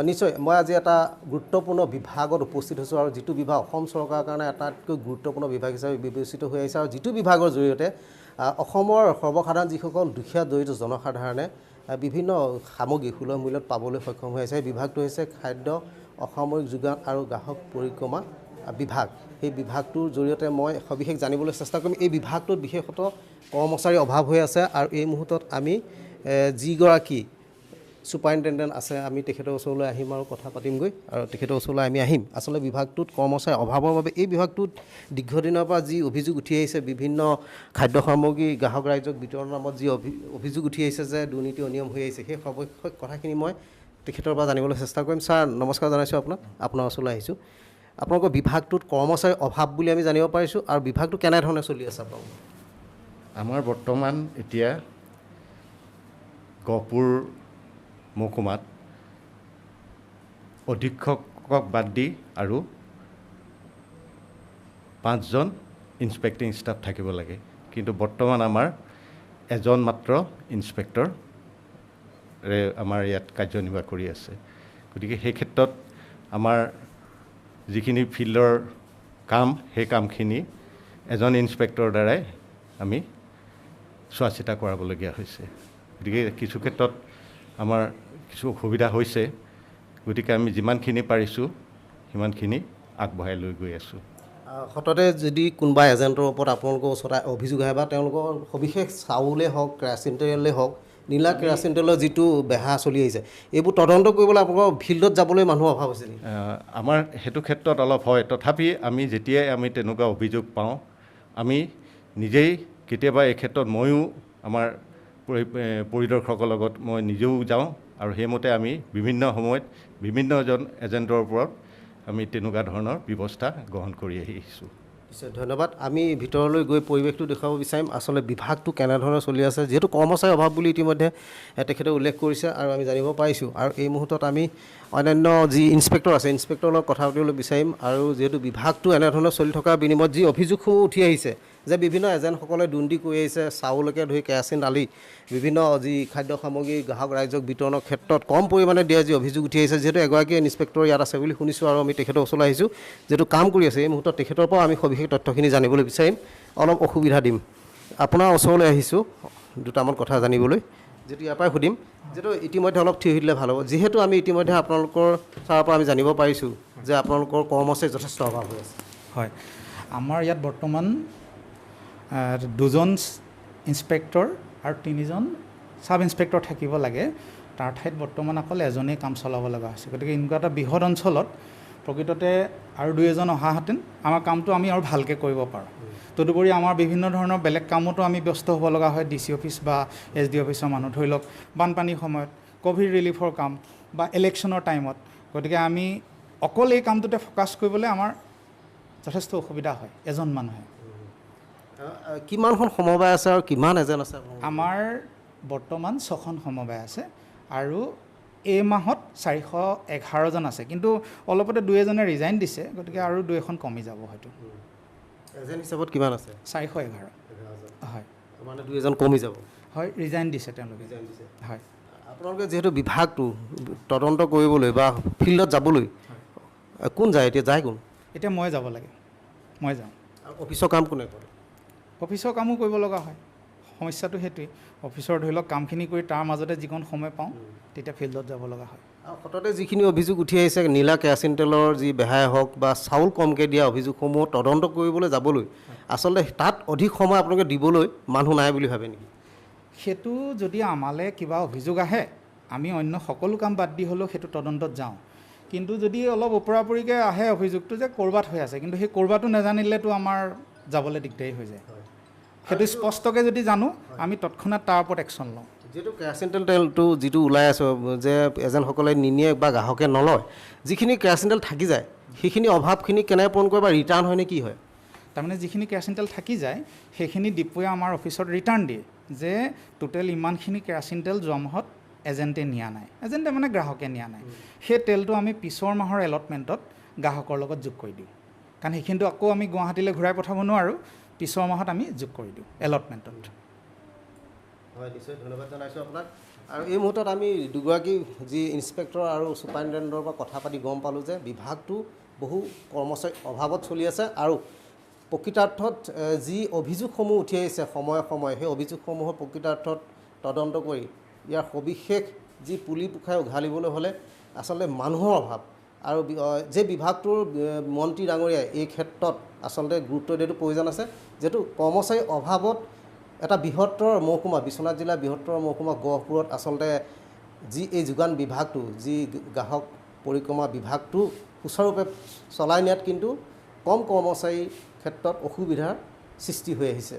নিশ্চয় মই আজি এটা গুৰুত্বপূৰ্ণ বিভাগত উপস্থিত হৈছোঁ আৰু যিটো বিভাগ অসম চৰকাৰৰ কাৰণে আটাইতকৈ গুৰুত্বপূৰ্ণ বিভাগ হিচাপে বিবেচিত হৈ আহিছে আৰু যিটো বিভাগৰ জৰিয়তে অসমৰ সৰ্বসাধাৰণ যিসকল দুখীয়া দৰিদ্ৰ জনসাধাৰণে বিভিন্ন সামগ্ৰী সুলভ মূল্যত পাবলৈ সক্ষম হৈ আছে। এই বিভাগটো হৈছে খাদ্য অসামৰিক যোগান আৰু গ্ৰাহক পৰিক্ৰমা বিভাগ। এই বিভাগটোৰ জৰিয়তে মই সবিশেষ জানিবলৈ চেষ্টা কৰিম। এই বিভাগটোত বিশেষতঃ কৰ্মচাৰীৰ অভাৱ হৈ আছে আৰু এই মুহূৰ্তত আমি যিগৰাকী সুপাৰিনটেণ্ডেণ্ট আছে আমি তেখেতৰ ওচৰলৈ আহিম আৰু কথা পাতিমগৈ আৰু তেখেতৰ ওচৰলৈ আমি আহিম। আচলতে বিভাগটোত কৰ্মচাৰীৰ অভাৱৰ বাবে এই বিভাগটোত দীৰ্ঘদিনৰ পৰা যি অভিযোগ উঠি আহিছে বিভিন্ন খাদ্য সামগ্ৰী গ্ৰাহক ৰাইজক বিতৰণৰ নামত যি অভিযোগ উঠি আহিছে যে দুৰ্নীতি অনিয়ম হৈ আহিছে, সেই সবিশেষ কথাখিনি মই তেখেতৰ পৰা জানিবলৈ চেষ্টা কৰিম। ছাৰ নমস্কাৰ জনাইছোঁ আপোনাক, আপোনাৰ ওচৰলৈ আহিছোঁ। আপোনালোকৰ বিভাগটোত কৰ্মচাৰীৰ অভাৱ বুলি আমি জানিব পাৰিছোঁ আৰু বিভাগটো কেনেধৰণে চলি আছে আপোনালোকৰ? আমাৰ বৰ্তমান এতিয়া গহপুৰ মহকুমাত অধীক্ষকক বাদ দি আৰু 5জন ইনস্পেক্টিং ষ্টাফ থাকিব লাগে, কিন্তু বৰ্তমান আমাৰ এজন মাত্ৰ ইনস্পেক্টৰে আমাৰ ইয়াত কাৰ্যনিৰ্বাহ কৰি আছে। গতিকে সেই ক্ষেত্ৰত আমাৰ যিখিনি ফিল্ডৰ কাম সেই কামখিনি এজন ইনস্পেক্টৰৰ দ্বাৰাই আমি চোৱা চিতা কৰাবলগীয়া হৈছে। গতিকে কিছু ক্ষেত্ৰত আমাৰ কিছু অসুবিধা হৈছে, গতিকে আমি যিমানখিনি পাৰিছোঁ সিমানখিনি আগবঢ়াই লৈ গৈ আছোঁ। সততে যদি কোনোবা এজেণ্টৰ ওপৰত আপোনালোকৰ ওচৰত অভিযোগ আহে বা তেওঁলোকৰ সবিশেষ চাউলেই হওক কেৰাচিন তেলেই হওক নীলা কেৰাচিন তেলৰ যিটো বেহা চলি আহিছে, এইবোৰ তদন্ত কৰিবলৈ আপোনালোকৰ ফিল্ডত যাবলৈ মানুহৰ অভাৱ হৈছে নেকি? আমাৰ সেইটো ক্ষেত্ৰত অলপ হয়, তথাপি আমি যেতিয়াই আমি তেনেকুৱা অভিযোগ পাওঁ আমি নিজেই কেতিয়াবা এই ক্ষেত্ৰত ময়ো আমাৰ পৰিদৰ্শকৰ লগত মই নিজেও যাওঁ আৰু সেইমতে আমি বিভিন্ন সময়ত বিভিন্নজন এজেণ্টৰ ওপৰত আমি তেনেকুৱা ধৰণৰ ব্যৱস্থা গ্ৰহণ কৰি আহিছোঁ। নিশ্চয় ধন্যবাদ। আমি ভিতৰলৈ গৈ পৰিৱেশটো দেখুৱাব বিচাৰিম আচলতে বিভাগটো কেনেধৰণে চলি আছে, যিহেতু কৰ্মচাৰীৰ অভাৱ বুলি ইতিমধ্যে তেখেতে উল্লেখ কৰিছে আৰু আমি জানিব পাৰিছোঁ। আৰু এই মুহূৰ্তত আমি অন্যান্য যি ইনস্পেক্টৰ আছে ইনস্পেক্টৰৰ লগত কথা পাতিবলৈ বিচাৰিম। আৰু যিহেতু বিভাগটো এনেধৰণে চলি থকাৰ বিনিময়ত যি অভিযোগসমূহ উঠি আহিছে যে বিভিন্ন এজেণ্টসকলে দুৰ্নীতি কৰি আহিছে, চাউলকে ধৰি কেৰাচিন দালি বিভিন্ন যি খাদ্য সামগ্ৰী গ্ৰাহক ৰাইজক বিতৰণৰ ক্ষেত্ৰত কম পৰিমাণে দিয়া যি অভিযোগ উঠি আহিছে, যিহেতু এগৰাকী ইনস্পেক্টৰ ইয়াত আছে বুলি শুনিছোঁ আৰু আমি তেখেতৰ ওচৰলৈ আহিছোঁ যিহেতু কাম কৰি আছে। এই মুহূৰ্তত তেখেতৰ পৰা আমি সবিশেষ তথ্যখিনি জানিবলৈ বিচাৰিম, অলপ অসুবিধা দিম। আপোনাৰ ওচৰলৈ আহিছোঁ দুটামান কথা জানিবলৈ, যিহেতু ইয়াৰ পৰাই সুধিম, যিহেতু ইতিমধ্যে অলপ থিয় হৈ দিলে ভাল হ'ব। যিহেতু আমি ইতিমধ্যে আপোনালোকৰ তাৰ পৰা আমি জানিব পাৰিছোঁ যে আপোনালোকৰ কৰ্মচাৰীৰ যথেষ্ট অভাৱ হৈ আছে। হয়, আমাৰ ইয়াত বৰ্তমান 2জন ইনস্পেক্টৰ আৰু 3জন ছাব ইনস্পেক্টৰ থাকিব লাগে, তাৰ ঠাইত বৰ্তমান অকল এজনেই কাম চলাব লগা হৈছে। গতিকে এনেকুৱা এটা বৃহৎ অঞ্চলত প্ৰকৃততে আৰু 2-এজন অহাহেঁতেন আমাৰ কামটো আমি আৰু ভালকৈ কৰিব পাৰোঁ। তদুপৰি আমাৰ বিভিন্ন ধৰণৰ বেলেগ কামতো আমি ব্যস্ত হ'ব লগা হয়, DC অফিচ বা SD অফিচৰ মানুহ, ধৰি লওক বানপানীৰ সময়ত, ক'ভিড ৰিলিফৰ কাম বা ইলেকশ্যনৰ টাইমত। গতিকে আমি অকল এই কামটোতে ফ'কাছ কৰিবলৈ আমাৰ যথেষ্ট অসুবিধা হয় এজন মানুহে। কিমানখন সমবায় আছে আৰু কিমান এজেণ্ট আছে? আমাৰ বৰ্তমান 6খন সমবায় আছে আৰু এই মাহত 411জন আছে, কিন্তু অলপতে 2-এজনে ৰিজাইন দিছে, গতিকে আৰু 2-এখন কমি যাব হয়তো। এজেণ্ট হিচাপত কিমান আছে? 411। হয়, মানে 2-এজন কমি যাব। হয়, ৰিজাইন দিছে তেওঁলোকে। হয়, আপোনালোকে যিহেতু বিভাগটো তদন্ত কৰিবলৈ বা ফিল্ডত যাবলৈ কোন যায় এতিয়া? যায় কোন? এতিয়া মই যাব লাগে, মই যাওঁ। অফিচৰ কাম কোনে কৰে? অফিচৰ কামো কৰিব লগা হয়, সমস্যাটো সেইটোৱেই। অফিচৰ ধৰি লওক কামখিনি কৰি তাৰ মাজতে যিকণ সময় পাওঁ তেতিয়া ফিল্ডত যাব লগা হয়। আৰু সততে যিখিনি অভিযোগ উঠি আহিছে নীলা কেৰাচিন তেলৰ যি বেহাই হওক বা চাউল কমকৈ দিয়া অভিযোগসমূহ তদন্ত কৰিবলৈ যাবলৈ আচলতে তাত অধিক সময় আপোনালোকে দিবলৈ মানুহ নাই বুলি ভাবে নেকি? সেইটো যদি আমালৈ কিবা অভিযোগ আহে আমি অন্য সকলো কাম বাদ দি হ'লেও সেইটো তদন্তত যাওঁ, কিন্তু যদি অলপ ওপৰাপৰিকৈ আহে অভিযোগটো যে ক'ৰবাত হৈ আছে, কিন্তু সেই ক'ৰবাতো নাজানিলেতো আমাৰ যাবলৈ দিগদাৰী হৈ যায়। সেইটো স্পষ্টকৈ যদি জানো আমি তৎক্ষণাত তাৰ ওপৰত একশ্যন লওঁ। যিহেতু কেৰাচিন তেলটো যিটো ওলাই আছে যে এজেণ্টসকলে নিনিয়ে বা গ্ৰাহকে নলয়, যিখিনি কেৰাচিন তেল থাকি যায় সেইখিনি অভাৱখিনি কেনেকৈ পূৰণ কৰে বা ৰিটাৰ্ণ হয় নে কি হয়? তাৰমানে যিখিনি কেৰাচিন তেল থাকি যায় সেইখিনি ডিপুৱে আমাৰ অফিচত ৰিটাৰ্ণ দিয়ে যে টোটেল ইমানখিনি কেৰাচিন তেল যোৱা মাহত এজেণ্টে নিয়া নাই, এজেণ্টে মানে গ্ৰাহকে নিয়া নাই। সেই তেলটো আমি পিছৰ মাহৰ এলটমেণ্টত গ্ৰাহকৰ লগত যোগ কৰি দিওঁ, কাৰণ সেইখিনিতো আকৌ আমি গুৱাহাটীলৈ ঘূৰাই পঠাব নোৱাৰোঁ, পিছৰ মাহত আমি যোগ কৰি দিওঁ এলটমেণ্টত। হয়, নিশ্চয় ধন্যবাদ জনাইছোঁ আপোনাক। আৰু এই মুহূৰ্তত আমি দুগৰাকী যি ইনস্পেক্টৰ আৰু ছুপাৰিণ্টেণ্ডেণ্টৰ পৰা কথা পাতি গম পালোঁ যে বিভাগটো বহু কৰ্মচাৰীৰ অভাৱত চলি আছে আৰু প্ৰকৃতাৰ্থত যি অভিযোগসমূহ উঠি আহিছে সময়ে সময়ে সেই অভিযোগসমূহৰ প্ৰকৃতাৰ্থত তদন্ত কৰি ইয়াৰ সবিশেষ যি পুলি পোখাই উঘালিবলৈ হ'লে আচলতে মানুহৰ অভাৱ আৰু যে বিভাগটোৰ মন্ত্ৰী ডাঙৰীয়াই এই ক্ষেত্ৰত আচলতে গুৰুত্ব দিয়াটো প্ৰয়োজন আছে যিহেতু কৰ্মচাৰীৰ অভাৱত এটা বৃহত্তৰ মহকুমা বিশ্বনাথ জিলাৰ বৃহত্তৰ মহকুমা গহপুৰত আচলতে যি এই যোগান বিভাগটো যি গ্ৰাহক পৰিক্ৰমা বিভাগটো সুচাৰুৰূপে চলাই নিয়াত কিন্তু কম কৰ্মচাৰীৰ ক্ষেত্ৰত অসুবিধাৰ সৃষ্টি হৈ আহিছে।